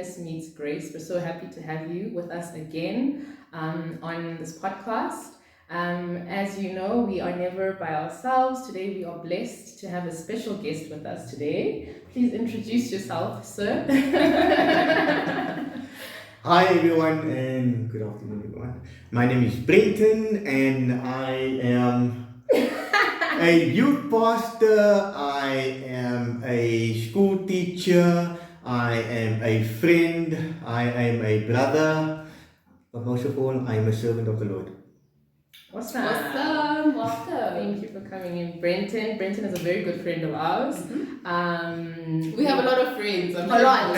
Greatness Meets Grace. We're so happy to have you with us again on this podcast. As you know, we are never by ourselves. Today we are blessed to have a special guest with us today. Please introduce yourself, sir. Hi everyone and good afternoon everyone. My name is Brenton and I am a youth pastor, I am a school teacher, I am a friend, I am a brother, but most of all I am a servant of the Lord. Awesome. Welcome. Thank you for coming in, Brenton. Brenton is a very good friend of ours. We have a lot of friends. A lot.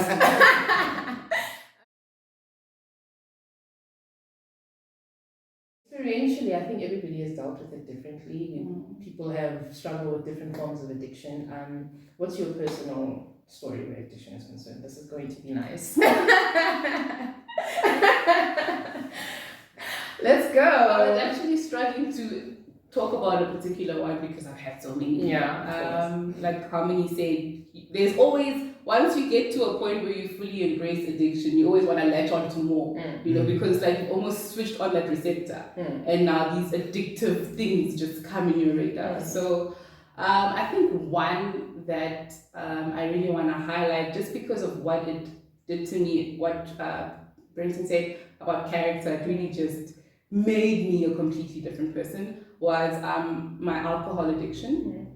Experientially, I think everybody has dealt with it differently. People have struggled with different forms of addiction. What's your personal story where addiction is concerned? This is going to be nice. Let's go. I was actually struggling to talk about a particular one because I've had so many. Yeah. Like Harmony said, there's always, once you get to a point where you fully embrace addiction, you always want to latch on to more, because like you've almost switched on that receptor, and now these addictive things just come in your radar. So I think one that I really want to highlight, just because of what it did to me, what Brenton said about character, it really just made me a completely different person, was my alcohol addiction.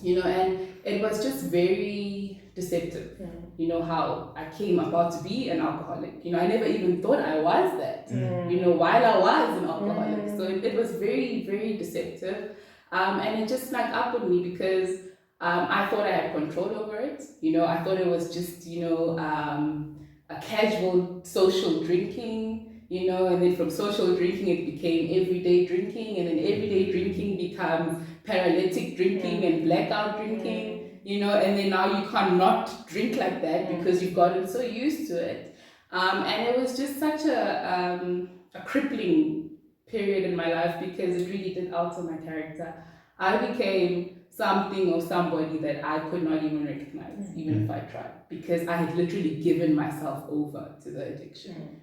And it was just very deceptive, how I came about to be an alcoholic. I never even thought I was that, while I was an alcoholic. So it was very, very deceptive. And it just snuck up on me because I thought I had control over it. I thought it was just, a casual social drinking, and then from social drinking it became everyday drinking, and then everyday drinking becomes paralytic drinking and blackout drinking, and then now you can't not drink like that because you've gotten so used to it. And it was just such a crippling period in my life because it really did alter my character. I became something or somebody that I could not even recognize, even if I tried, because I had literally given myself over to the addiction.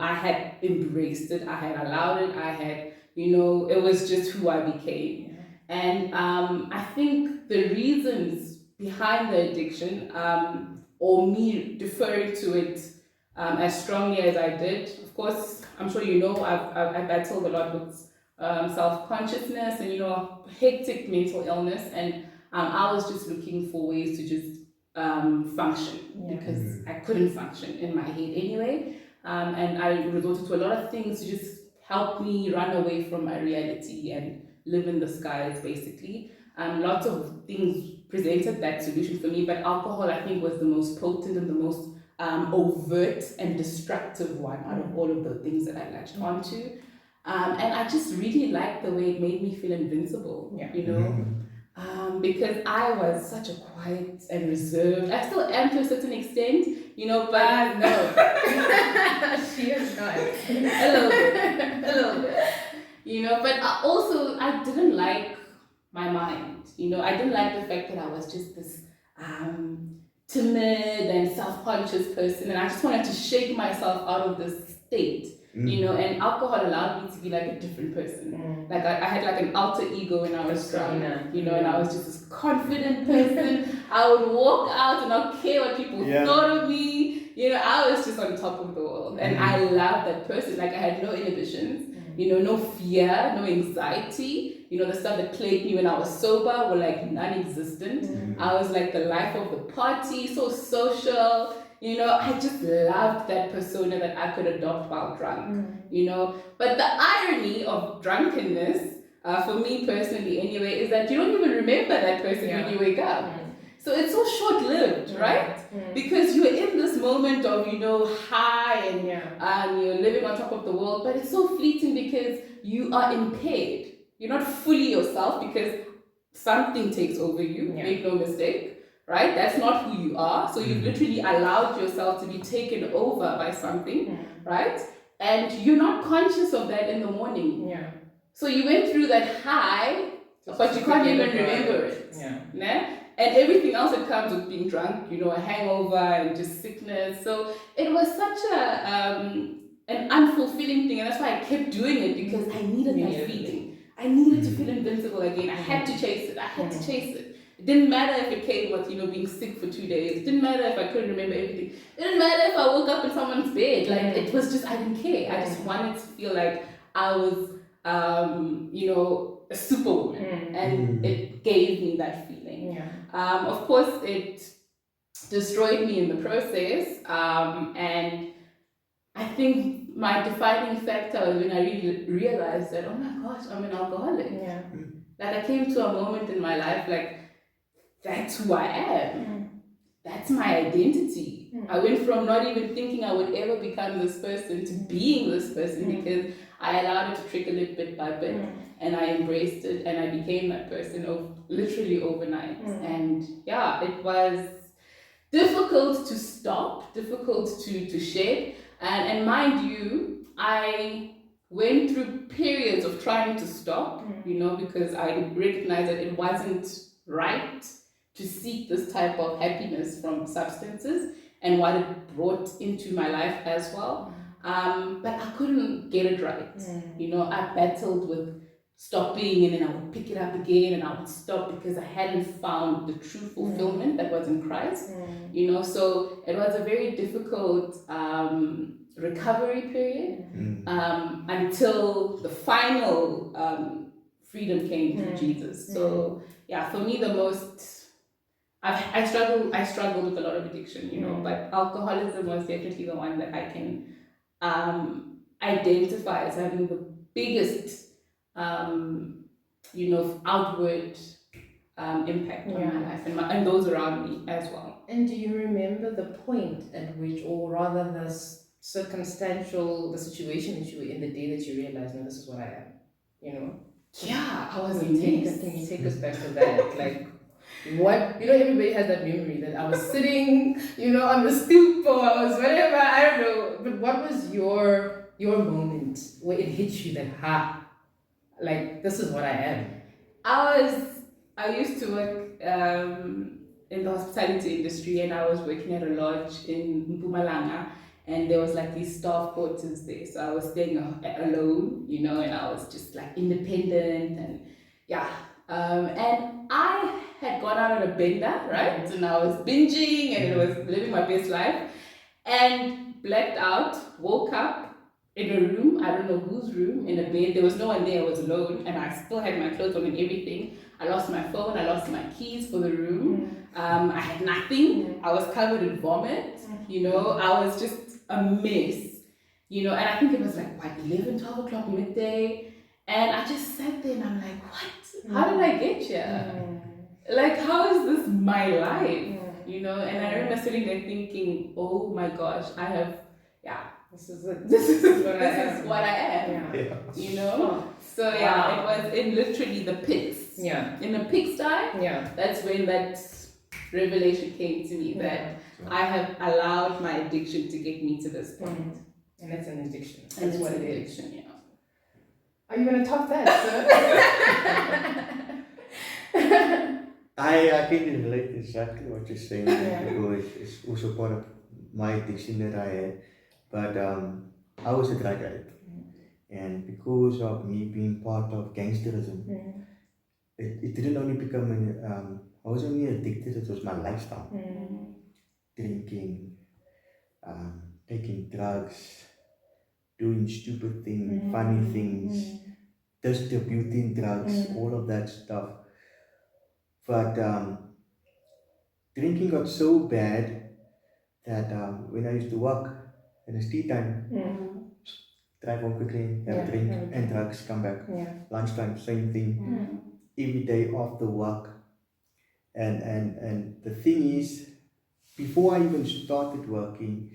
I had embraced it, I had allowed it, I had, it was just who I became. And I think the reasons behind the addiction, or me deferring to it as strongly as I did, of course, I'm sure I battled a lot with self-consciousness and hectic mental illness, and I was just looking for ways to just function because I couldn't function in my head anyway, and I resorted to a lot of things to just help me run away from my reality and live in the skies basically. Lots of things presented that solution for me, but alcohol I think was the most potent and the most overt and destructive one out of all of the things that I latched onto. And I just really liked the way it made me feel invincible, because I was such a quiet and reserved, I still am to a certain extent, but no. She is not. a little bit, but I didn't like my mind, I didn't like the fact that I was just this timid and self-conscious person, and I just wanted to shake myself out of this state. And alcohol allowed me to be like a different person. Like I had like an alter ego when I was drunk, and I was just this confident person. I would walk out and not care what people thought of me. I was just on top of the world, and I loved that person. Like I had no inhibitions, no fear, no anxiety. The stuff that plagued me when I was sober were like non-existent. I was like the life of the party, so social. I just loved that persona that I could adopt while drunk, But the irony of drunkenness, for me personally anyway, is that you don't even remember that person when you wake up. So it's so short-lived, right? Because you're in this moment of, high and you're living on top of the world, but it's so fleeting because you are impaired. You're not fully yourself because something takes over you, make no mistake. Right? That's not who you are. So you've literally allowed yourself to be taken over by something, right? And you're not conscious of that in the morning. So you went through that high, but you can't even remember it. and everything else that comes with being drunk, a hangover and just sickness. So it was such an unfulfilling thing, and that's why I kept doing it, because I needed that feeling. I needed to feel invincible again. I had to chase it. I had to chase it. It didn't matter if it came with, being sick for 2 days. It didn't matter if I couldn't remember everything. It didn't matter if I woke up in someone's bed. Like, it was just, I didn't care. I just wanted to feel like I was, a superwoman. And it gave me that feeling. Of course, it destroyed me in the process. And I think my defining factor was when I really realized that, oh my gosh, I'm an alcoholic. Like, I came to a moment in my life, like, that's who I am. That's my identity. I went from not even thinking I would ever become this person to being this person, because I allowed it to trickle it bit by bit, and I embraced it, and I became that person literally overnight. And yeah, it was difficult to stop, difficult to shed. And mind you, I went through periods of trying to stop, because I recognized that it wasn't right to seek this type of happiness from substances and what it brought into my life as well. But I couldn't get it right. I battled with stopping, and then I would pick it up again, and I would stop because I hadn't found the true fulfillment that was in Christ. So it was a very difficult recovery period until the final freedom came through Jesus. So yeah, for me, the most I struggled with a lot of addiction, but alcoholism was definitely the one that I can identify as having the biggest outward impact on my life and those around me as well. And do you remember the point at which, or rather the situation that you were in, the day that you realized, no, this is what I am, Yeah, I was Can you take us back to that? Like, what, everybody has that memory that I was sitting, on the stoop, or I was whatever, I don't know. But what was your moment where it hit you that, like, this is what I am? I used to work in the hospitality industry, and I was working at a lodge in Mpumalanga, and there was like these staff quarters there. So I was staying alone, and I was just like independent, and yeah. And I had gone out on a bender, right? And I was binging, and it was living my best life, and blacked out, woke up in a room, I don't know whose room, in a bed. There was no one there, I was alone, and I still had my clothes on and everything. I lost my phone, I lost my keys for the room. I had nothing. I was covered in vomit, I was just a mess, and I think it was like, 11, 12 o'clock midday, and I just sat there and I'm like, what? How did I get here? Like, how is this my life? And I remember sitting there thinking, oh my gosh, this is what I am. So yeah, it was in literally the pits. In the pigsty. That's when that revelation came to me that I have allowed my addiction to get me to this point. And that's an addiction. And that's what it is. Are you going to top that, sir? I can relate exactly what you're saying, because it's also part of my addiction that I had. But I was a drug addict, and because of me being part of gangsterism, it didn't only become I wasn't only addicted, it was my lifestyle. Drinking, taking drugs, doing stupid things, funny things, distributing drugs, all of that stuff. But drinking got so bad that when I used to work in the street time, drive home quickly, have a drink, and drugs, come back. Lunchtime, same thing. Every day after work. And the thing is, before I even started working,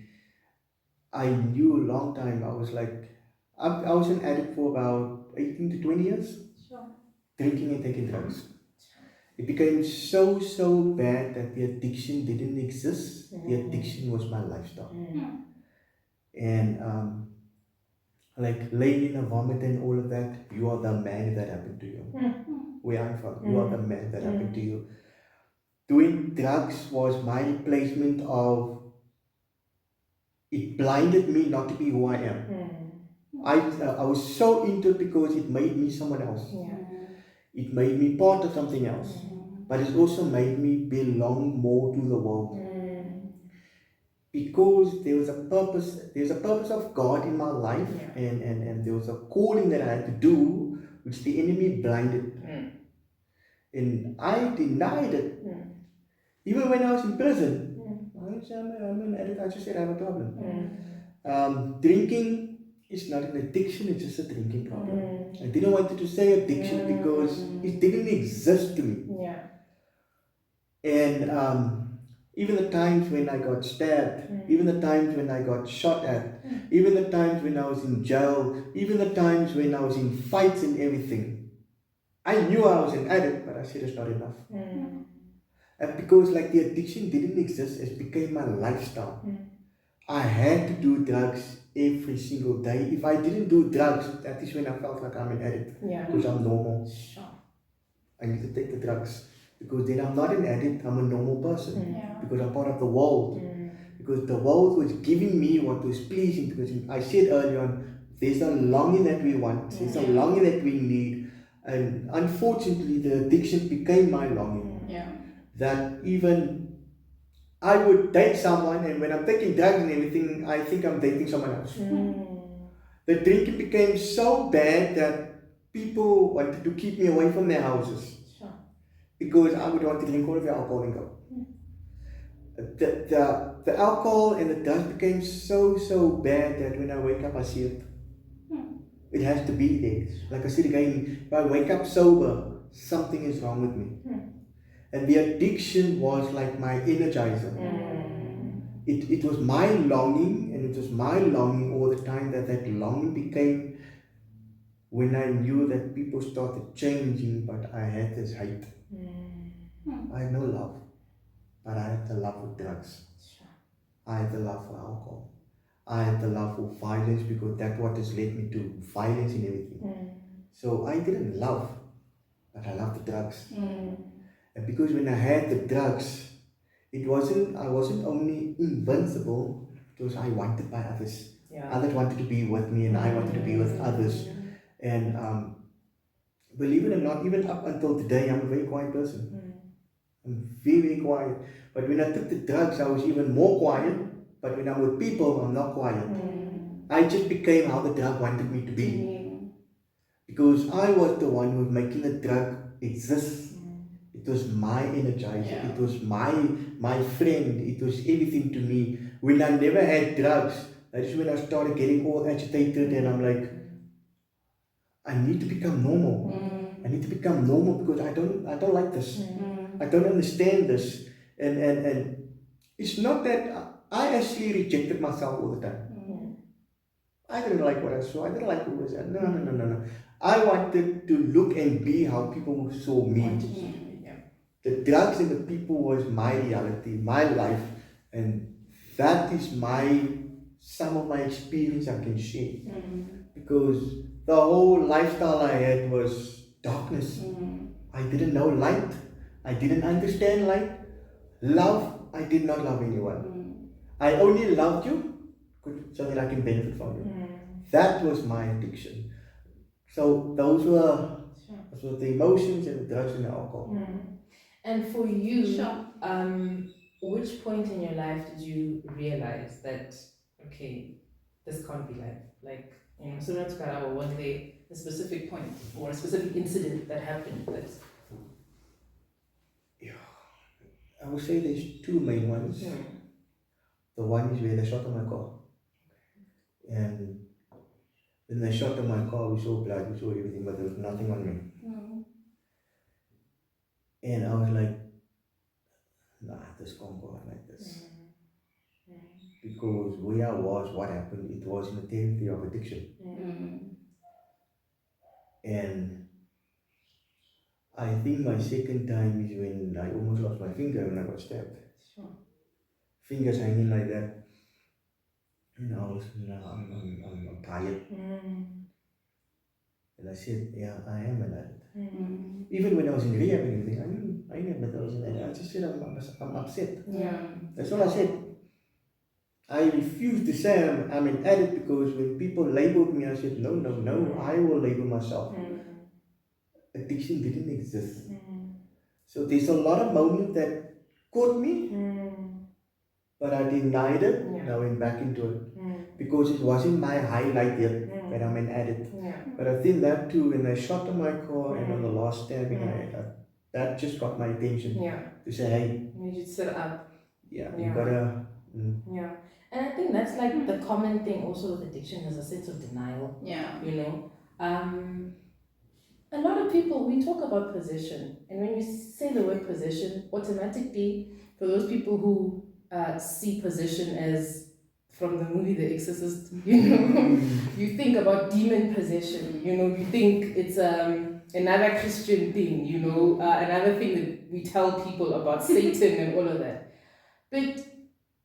I knew a long time. I was like, I was an addict for about 18 to 20 years. Drinking and taking drugs. It became so bad that the addiction didn't exist. The addiction was my lifestyle. And like laying in a vomit and all of that, you are the man that happened to you. Where I'm from, you are the man that happened to you. doing drugs was my replacement of, it blinded me not to be who I am. I was so into it because it made me someone else. Yeah. It made me part of something else. But it also made me belong more to the world. Because there's a purpose of God in my life, Yeah. and there was a calling that I had to do, which the enemy blinded. And I denied it. Even when I was in prison, I said, I'm an addict. I just said I have a problem. Drinking is not an addiction, it's just a drinking problem. I didn't want to say addiction because it didn't exist to me. Yeah. And even the times when I got stabbed, even the times when I got shot at, even the times when I was in jail, even the times when I was in fights and everything, I knew I was an addict, but I said it's not enough. And because like the addiction didn't exist, it became my lifestyle. I had to do drugs every single day. If I didn't do drugs, that is when I felt like I'm an addict. Yeah. Because I'm normal. Sure. I need to take the drugs. Because then I'm not an addict, I'm a normal person. Yeah. Because I'm part of the world. Because the world was giving me what was pleasing. Because I said earlier on, there's a longing that we want, there's a longing that we need. And unfortunately, the addiction became my longing. Yeah. That even I would date someone, and when I'm taking drugs and everything, I think I'm dating someone else. The drinking became so bad that people wanted to keep me away from their houses. Sure. Because I would want to drink all of the alcohol and go. The alcohol and the drugs became so bad that when I wake up, I see it. It has to be there. Like I said again, if I wake up sober, something is wrong with me. And the addiction was like my energizer. It was my longing, and it was my longing all the time that longing became when I knew that people started changing, but I had this hate. I had no love, but I had the love for drugs. Sure. I had the love for alcohol. I had the love for violence because that's what has led me to violence and everything. So I didn't love, but I loved the drugs. And because when I had the drugs, I wasn't only invincible, because I wanted by others. Yeah. Others wanted to be with me and I wanted to be with others. And believe it or not, even up until today, I'm a very quiet person. I'm very, very quiet. But when I took the drugs, I was even more quiet. But when I'm with people, I'm not quiet. I just became how the drug wanted me to be. Because I was the one who was making the drug exist. It was my energizer. It was my friend. It was everything to me. When I never had drugs, that is when I started getting all agitated, and I'm like, I need to become normal. I need to become normal because I don't like this. I don't understand this. And it's not that I actually rejected myself all the time. I didn't like what I saw. I didn't like who was that. No. I wanted to look and be how people saw me. The drugs and the people was my reality, my life, and that is some of my experience I can share. Because the whole lifestyle I had was darkness. I didn't know light. I didn't understand light. Love, I did not love anyone. I only loved you so that I can benefit from you. That was my addiction. So those were the emotions and the drugs and the alcohol. And for you, Sure. which point in your life did you realize that, okay, this can't be life? Like, similar to Karabo, was there a specific point or a specific incident that happened that... I would say there's two main ones. The one is where they shot on my car. And when they shot on my car, we saw blood, we saw everything, but there was nothing on me. And I was like, nah, this can't go on like this. Because where I was, what happened, it was in the territory of addiction. And I think my second time is when I almost lost my finger when I got stabbed. Fingers hanging like that. And I was, I'm tired. And I said, yeah, I am an addict. Even when I was in rehab and everything, I never told you that. I just said I'm upset. Yeah. That's all I said. I refuse to say I'm an addict because when people labeled me, I said, no, I will label myself. Addiction didn't exist. So there's a lot of moments that caught me, but I denied it. Yeah. I went back into it because it wasn't my highlight yet that I'm an addict. Yeah. But I think that too, when I shot in my car and on the last stabbing, that just got my attention Yeah. to say, hey, You need to sit up. you Yeah. gotta. Yeah. And I think that's like the common thing also with addiction is a sense of denial. Yeah. You know, a lot of people, we talk about possession, and when you say the word possession, automatically for those people who see possession as from the movie The Exorcist, you know, you think about demon possession, you know, you think it's another Christian thing, you know, another thing that we tell people about Satan and all of that. But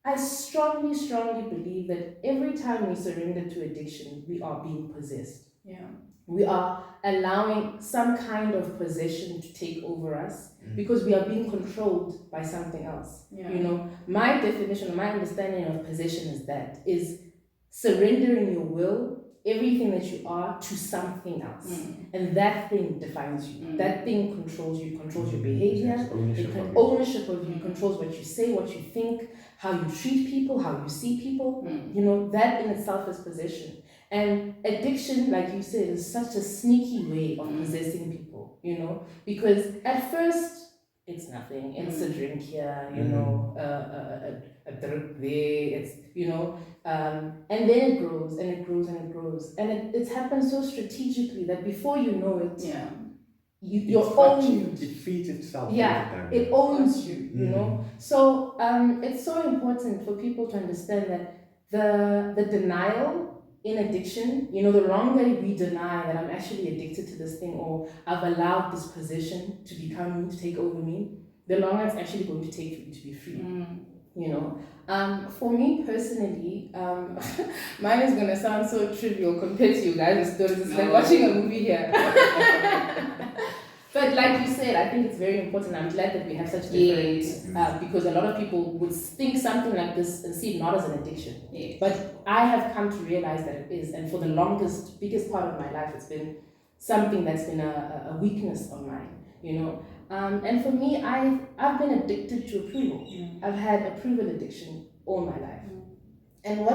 I strongly, strongly believe that every time we surrender to addiction, we are being possessed. Yeah. We are allowing some kind of possession to take over us because we are being controlled by something else. Yeah. You know, my definition, my understanding of possession is surrendering your will, everything that you are, to something else. And that thing defines you. That thing controls you, controls your behavior, ownership of you, controls what you say, what you think, how you treat people, how you see people. You know, that in itself is possession. And addiction, like you said, is such a sneaky way of possessing people, you know, because at first it's nothing. It's a drink here, you know, a drink there, it's, you know, and then it grows and it grows and it grows. And it happens so strategically that before you know it, you're owned. It feeds itself. Yeah, it owns you, you know. So it's so important for people to understand that the denial in addiction, you know, the longer we deny that I'm actually addicted to this thing or I've allowed this position to become me, to take over me, the longer it's actually going to take for you to be free. You know, for me personally, mine is gonna sound so trivial compared to you guys' stories. It's like watching a movie here. But like you said, I think it's very important. I'm glad that we have such different, because a lot of people would think something like this and see it not as an addiction. But I have come to realize that it is, and for the biggest part of my life, it's been something that's been a weakness of mine, you know. And for me, I've been addicted to approval. I've had approval addiction all my life. And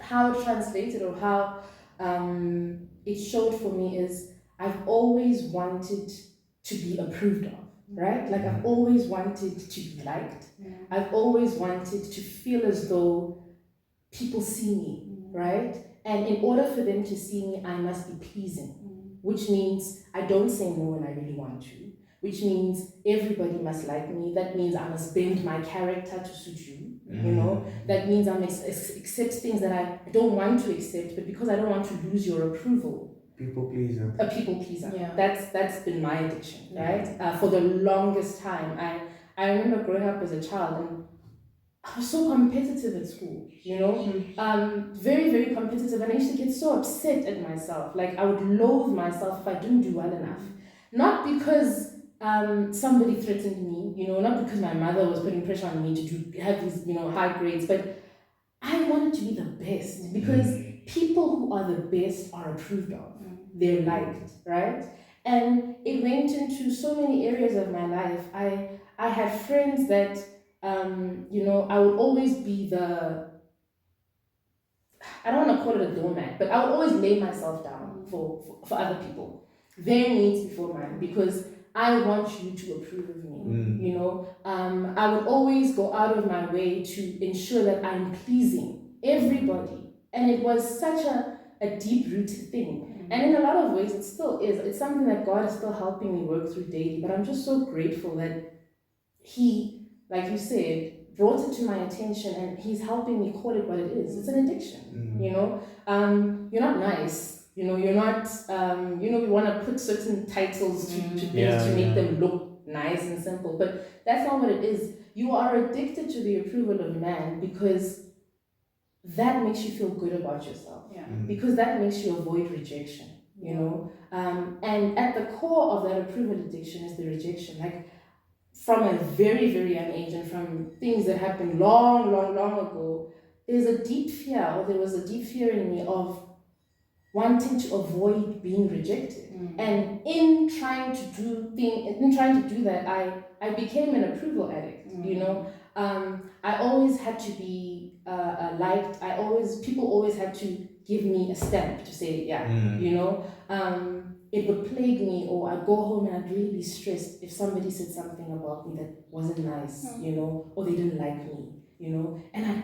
how it translated or how it showed for me is I've always wanted to be approved of, right? Like I've always wanted to be liked. I've always wanted to feel as though people see me, right? And in order for them to see me, I must be pleasing, which means I don't say no when I really want to, which means everybody must like me. That means I must bend my character to suit you, you know? That means I must accept things that I don't want to accept, but because I don't want to lose your approval. People pleaser. A people pleaser. Yeah. That's been my addiction, right? For the longest time. I remember growing up as a child and I was so competitive at school, you know? Very, very competitive. And I used to get so upset at myself. Like I would loathe myself if I didn't do well enough. Not because somebody threatened me, you know, not because my mother was putting pressure on me to have these, you know, high grades, but I wanted to be the best because people who are the best are approved of. They're liked, right? And it went into so many areas of my life. I had friends that, you know, I would always be I don't want to call it a doormat, but I would always lay myself down for other people. Their needs before mine, because I want you to approve of me, you know? I would always go out of my way to ensure that I'm pleasing everybody. And it was such a deep-rooted thing. And in a lot of ways, it still is. It's something that God is still helping me work through daily. But I'm just so grateful that He, like you said, brought it to my attention and He's helping me call it what it is. It's an addiction, you know? You're not nice. You know, you're not, you know, we want to put certain titles to things to make them look nice and simple. But that's not what it is. You are addicted to the approval of man because that makes you feel good about yourself. Because that makes you avoid rejection, you know. And at the core of that approval addiction is the rejection. Like, from a very, very young age and from things that happened long, long, long ago, there was a deep fear in me of wanting to avoid being rejected. And in trying to do that, I became an approval addict. I always had to be liked. People always had to give me a stamp to say, it would plague me, or I'd go home and I'd really be stressed if somebody said something about me that wasn't nice, or they didn't like me, and I'd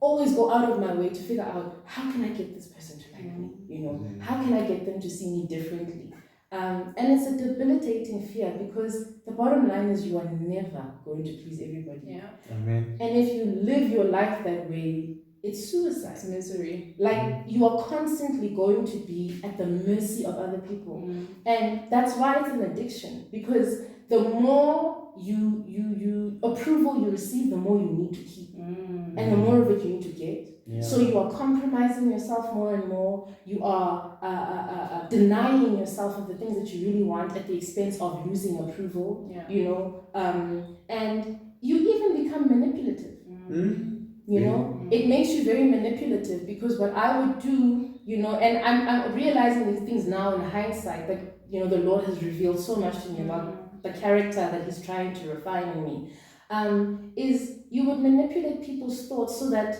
always go out of my way to figure out, how can I get this person to like me, how can I get them to see me differently? And it's a debilitating fear, because the bottom line is you are never going to please everybody. Yeah. Amen. And if you live your life that way, it's suicide. It's misery. Like, you are constantly going to be at the mercy of other people. And that's why it's an addiction, because the more approval you receive, the more you need to keep. And the more of it you need to get. Yeah. So you are compromising yourself more and more. You are denying yourself of the things that you really want at the expense of losing approval. And you even become manipulative. It makes you very manipulative, because what I would do, and I'm realizing these things now in hindsight, that the Lord has revealed so much to me about the character that He's trying to refine in me, is you would manipulate people's thoughts so that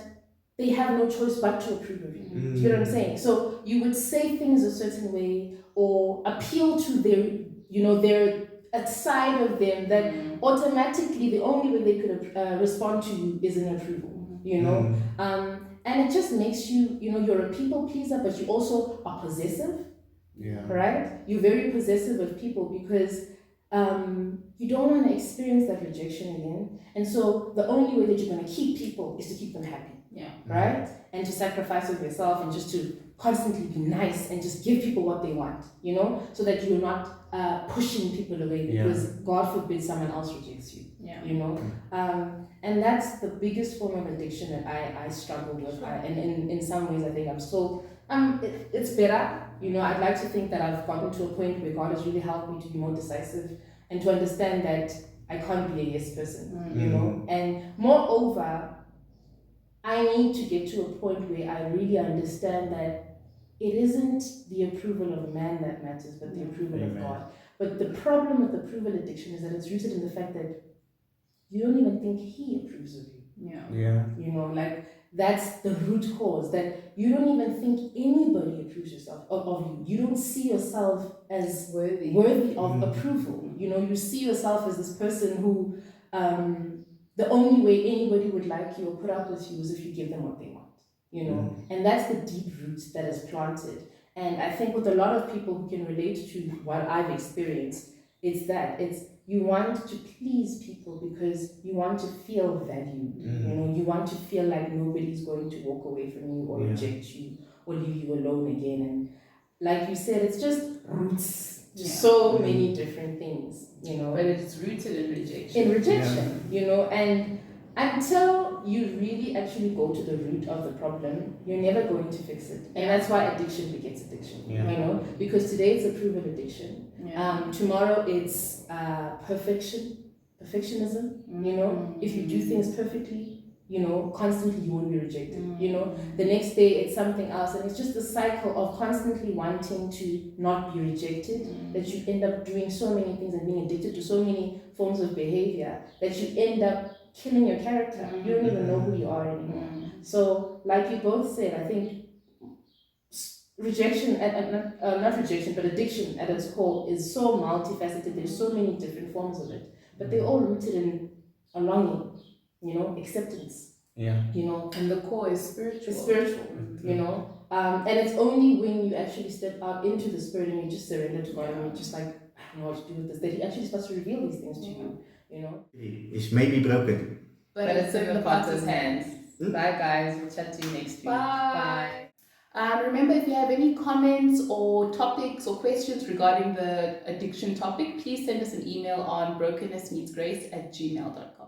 they have no choice but to approve of you. Do you know what I'm saying? So you would say things a certain way, or appeal to their a side of them that automatically the only way they could respond to you is an approval. And it just makes you, you're a people pleaser, but you also are possessive. Right? You're very possessive of people, because you don't want to experience that rejection again. And so the only way that you're going to keep people is to keep them happy. Right? And to sacrifice of yourself, and just to constantly be nice and just give people what they want, so that you're not pushing people away, because God forbid someone else rejects you. And that's the biggest form of addiction that I struggled with. And in some ways I think I'm still, it's better. I'd like to think that I've gotten to a point where God has really helped me to be more decisive and to understand that I can't be a yes person, And moreover, I need to get to a point where I really understand that it isn't the approval of man that matters, but the approval of God. But the problem with approval addiction is that it's rooted in the fact that you don't even think He approves of you. Like, that's the root cause, that you don't even think anybody approves of you. You don't see yourself as worthy of approval. You see yourself as this person who, the only way anybody would like you or put up with you is if you give them what they want. And that's the deep roots that is planted. And I think with a lot of people who can relate to what I've experienced, it's you want to please people because you want to feel valued. You want to feel like nobody's going to walk away from you or reject you or leave you alone again. And like you said, it's just roots to so many different things, But it's rooted in rejection. And until you really actually go to the root of the problem, you're never going to fix it. And that's why addiction begets addiction, because today it's approval addiction. Tomorrow it's perfectionism, if you do things perfectly, constantly you won't be rejected. The next day it's something else, and it's just a cycle of constantly wanting to not be rejected, that you end up doing so many things and being addicted to so many forms of behavior that you end up killing your character. You don't even know who you are anymore. So like you both said, I think rejection, not rejection, but addiction at its core is so multifaceted. There's so many different forms of it, but they're all rooted in a longing, acceptance. And the core is spiritual. It's spiritual, and it's only when you actually step out into the Spirit and you just surrender to God and you're just like, I don't know what to do with this, that He actually starts to reveal these things to you. It's maybe broken, but it's in the Potter's hands. Bye guys, we'll chat to you next week. Bye. Remember, if you have any comments or topics or questions regarding the addiction topic, please send us an email on brokennessmeetsgrace@gmail.com.